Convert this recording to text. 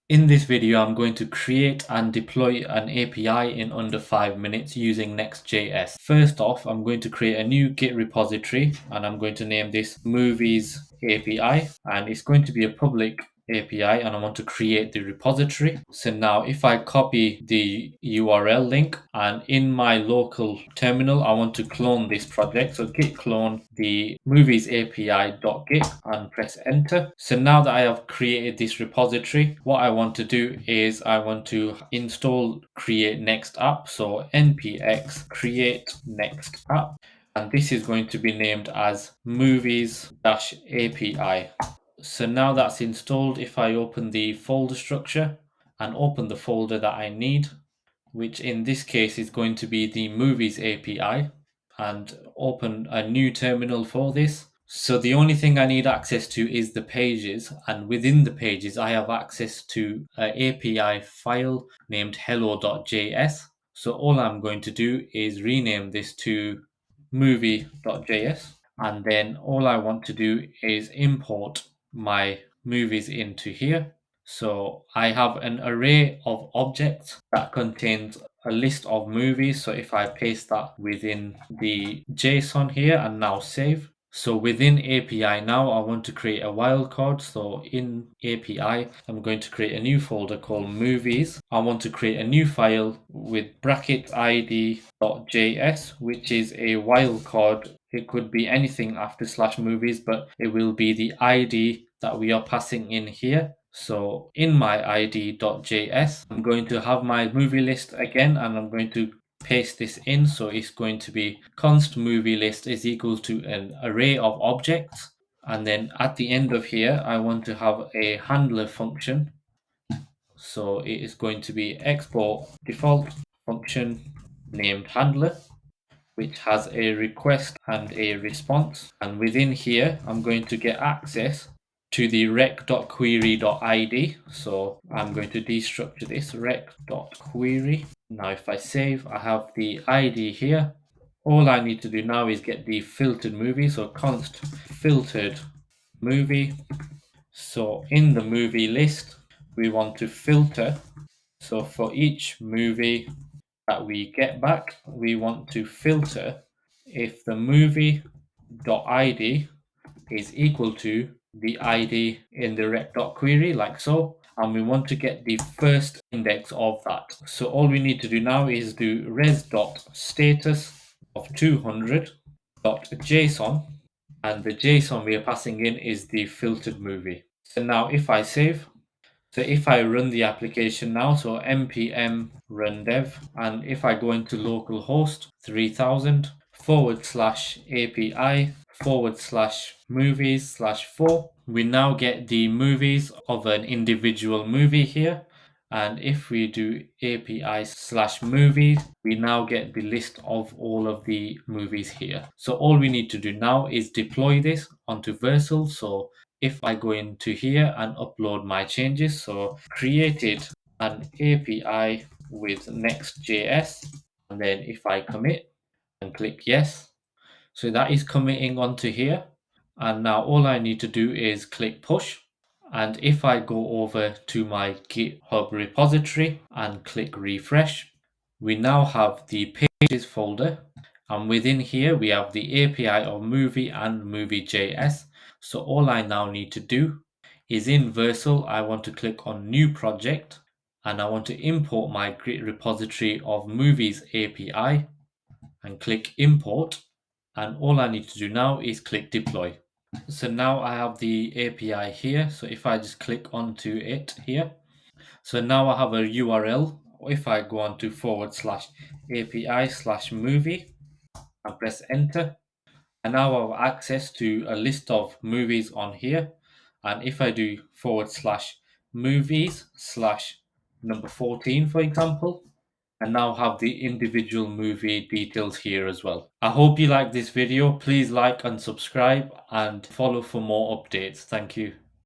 In this video, I'm going to create and deploy an API in under 5 minutes using Next.js. First off, I'm going to create a new Git repository and I'm going to name this Movies API, and it's going to be a public API, and I want to create the repository. So now if I copy the URL link and in my local terminal, I want to clone this project. So git clone the movies API.git and press enter. So now that I have created this repository, what I want to do is I want to install create next app. So npx create next app. And this is going to be named as movies-api. So now that's installed, if I open the folder structure and open the folder that I need, which in this case is going to be the Movies API, and open a new terminal for this. So the only thing I need access to is the pages, and within the pages I have access to an API file named hello.js. So all I'm going to do is rename this to movie.js, and then all I want to do is import my movies into here. So I have an array of objects that contains a list of movies. So if I paste that within the JSON here and now save. So within API now, I want to create a wildcard. So in API, I'm going to create a new folder called movies. I want to create a new file with bracket id.js, which is a wildcard. It could be anything after /movies, but it will be the ID that we are passing in here. So in my id.js, I'm going to have my movie list again, and I'm going to paste this in. So it's going to be const movie list is equal to an array of objects. And then at the end of here, I want to have a handler function. So it is going to be export default function named handler, which has a request and a response. And within here, I'm going to get access to the rec.query.id. So I'm going to destructure this rec.query. Now if I save, I have the ID here. All I need to do now is get the filtered movie. So const filtered movie. So in the movie list, we want to filter. So for each movie that we get back, we want to filter if the movie.id is equal to the ID in the rec.query, like so, and we want to get the first index of that. So all we need to do now is do res.status of 200.json, and the JSON we are passing in is the filtered movie. So now if I save, so if I run the application now, so npm run dev, and if I go into localhost 3000 /API /movies/4, we now get the movies of an individual movie here. And if we do API/movies, we now get the list of all of the movies here. So all we need to do now is deploy this onto Vercel. So if I go into here and upload my changes, so created an API with Next.js, and then if I commit and click yes, so that is committing onto here. And now all I need to do is click push. And if I go over to my GitHub repository and click refresh, we now have the pages folder. And within here, we have the API of movie and movie.js. So all I now need to do is in Vercel, I want to click on new project, and I want to import my Git repository of movies API and click import. And all I need to do now is click deploy. So now I have the API here. So if I just click onto it here, so now I have a URL. If I go on to /API/movie and press enter, and now I have access to a list of movies on here. And if I do /movies/14, for example, and now have the individual movie details here as well. I hope you like this video. Please like and subscribe and follow for more updates. Thank you.